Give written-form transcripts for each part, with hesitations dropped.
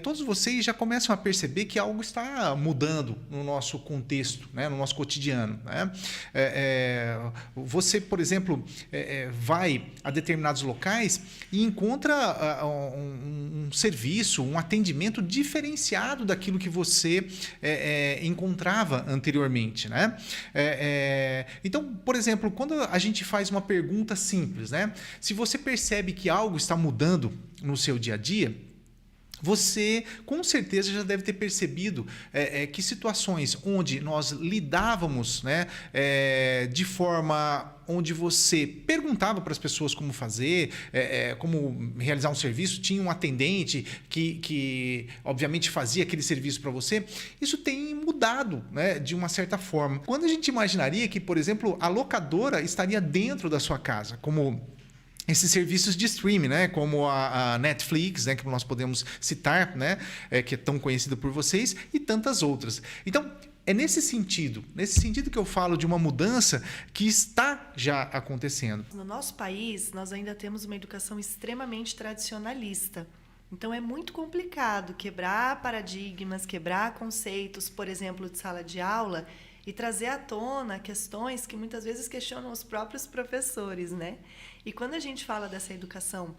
Todos vocês já começam a perceber que algo está mudando no nosso contexto, né, no nosso cotidiano. Né? Você, por exemplo, vai a determinados locais e encontra um serviço, um atendimento diferenciado daquilo que você encontrava anteriormente. Né? Então, por exemplo, quando a gente faz uma pergunta simples, né, se você percebe que algo está mudando no seu dia a dia, você com certeza já deve ter percebido que situações onde nós lidávamos, né, de forma onde você perguntava para as pessoas como fazer, como realizar um serviço, tinha um atendente que obviamente fazia aquele serviço para você, isso tem mudado, né, de uma certa forma. Quando a gente imaginaria que, por exemplo, a locadora estaria dentro da sua casa, como esses serviços de streaming, né, como a Netflix, né, que nós podemos citar, né, que é tão conhecida por vocês, e tantas outras. Então, é nesse sentido que eu falo de uma mudança que está já acontecendo. No nosso país, nós ainda temos uma educação extremamente tradicionalista. Então, é muito complicado quebrar paradigmas, quebrar conceitos, por exemplo, de sala de aula, e trazer à tona questões que muitas vezes questionam os próprios professores, né? E quando a gente fala dessa educação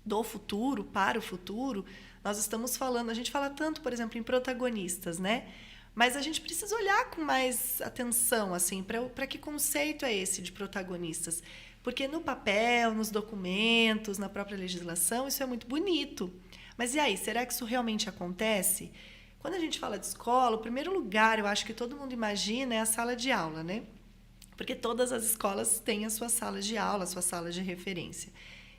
do futuro, para o futuro, nós estamos falando, a gente fala tanto, por exemplo, em protagonistas, né? Mas a gente precisa olhar com mais atenção, assim, para que conceito é esse de protagonistas? Porque no papel, nos documentos, na própria legislação, isso é muito bonito. Mas e aí, será que isso realmente acontece? Quando a gente fala de escola, o primeiro lugar, eu acho que todo mundo imagina, é a sala de aula, né? Porque todas as escolas têm as suas salas de aula, as suas salas de referência.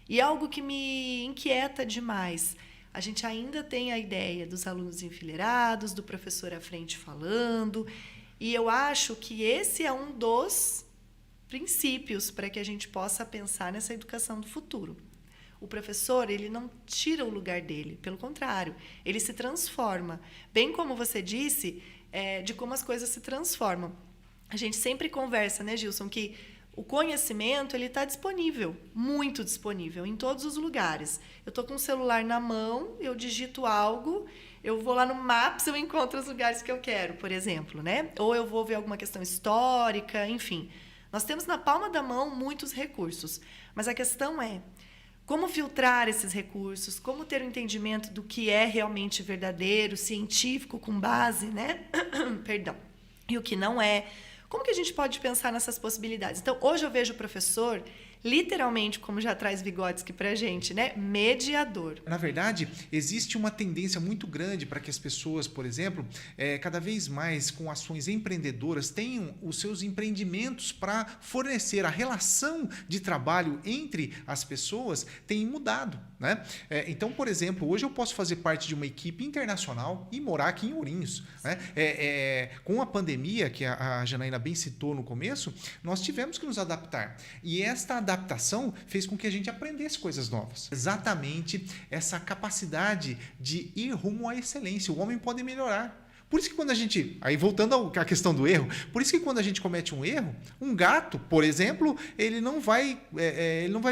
E algo que me inquieta demais, a gente ainda tem a ideia dos alunos enfileirados, do professor à frente falando, e eu acho que esse é um dos princípios para que a gente possa pensar nessa educação do futuro. O professor, ele não tira o lugar dele, pelo contrário, ele se transforma. Bem como você disse, de como as coisas se transformam. A gente sempre conversa, né, Gilson, que o conhecimento ele está disponível, muito disponível, em todos os lugares. Eu estou com o celular na mão, eu digito algo, eu vou lá no Maps, eu encontro os lugares que eu quero, por exemplo, né? Ou eu vou ver alguma questão histórica, enfim. Nós temos na palma da mão muitos recursos, mas a questão é como filtrar esses recursos, como ter um entendimento do que é realmente verdadeiro, científico, com base, né? Perdão. E o que não é. Como que a gente pode pensar nessas possibilidades? Então, hoje eu vejo o professor, literalmente, como já traz Vygotsky para a gente, né? Mediador. Na verdade, existe uma tendência muito grande para que as pessoas, por exemplo, cada vez mais com ações empreendedoras, tenham os seus empreendimentos para fornecer a relação de trabalho entre as pessoas tem mudado. Né? Então, por exemplo, hoje eu posso fazer parte de uma equipe internacional e morar aqui em Ourinhos. Né? Com a pandemia, que a Janaína bem citou no começo, nós tivemos que nos adaptar. E esta adaptação fez com que a gente aprendesse coisas novas. Exatamente essa capacidade de ir rumo à excelência. O homem pode melhorar. Por isso que quando a gente... Aí voltando à questão do erro, por isso que quando a gente comete um erro, um gato, por exemplo, ele não vai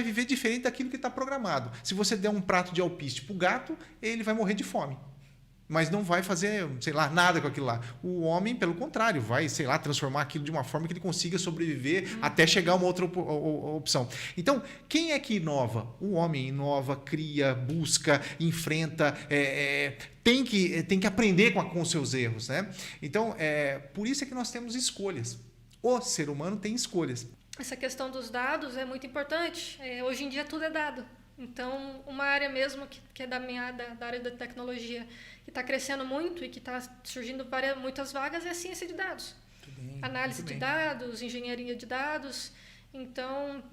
viver diferente daquilo que está programado. Se você der um prato de alpiste para o gato, ele vai morrer de fome. Mas não vai fazer, sei lá, nada com aquilo lá. O homem, pelo contrário, vai, sei lá, transformar aquilo de uma forma que ele consiga sobreviver até chegar a uma outra opção. Então, quem é que inova? O homem inova, cria, busca, enfrenta, tem que aprender com os seus erros. Né? Então, por isso é que nós temos escolhas. O ser humano tem escolhas. Essa questão dos dados é muito importante. Hoje em dia tudo é dado. Então, uma área mesmo que é da área da tecnologia, que está crescendo muito e que está surgindo muitas vagas, é a ciência de dados. Bem, análise de dados, engenharia de dados. Então,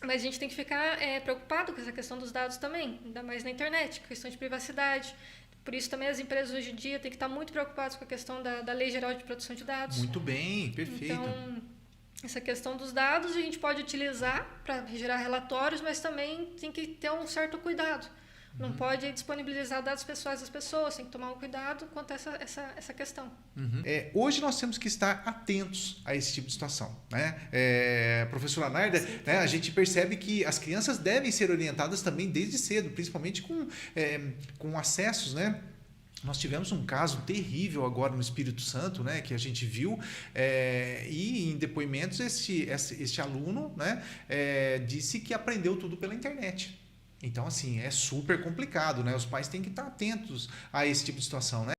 mas a gente tem que ficar preocupado com essa questão dos dados também, ainda mais na internet, questão de privacidade. Por isso também as empresas hoje em dia têm que estar muito preocupadas com a questão da Lei Geral de Proteção de Dados. Muito bem, perfeito. Então, essa questão dos dados a gente pode utilizar para gerar relatórios, mas também tem que ter um certo cuidado. Não pode disponibilizar dados pessoais das pessoas, tem que tomar um cuidado quanto a essa questão. Hoje nós temos que estar atentos a esse tipo de situação. Né? Professora Narda, né, a gente percebe que as crianças devem ser orientadas também desde cedo, principalmente com acessos, né? Nós tivemos um caso terrível agora no Espírito Santo, né, que a gente viu, e em depoimentos este aluno, né, disse que aprendeu tudo pela internet. Então, assim, é super complicado, né? Os pais têm que estar atentos a esse tipo de situação, né?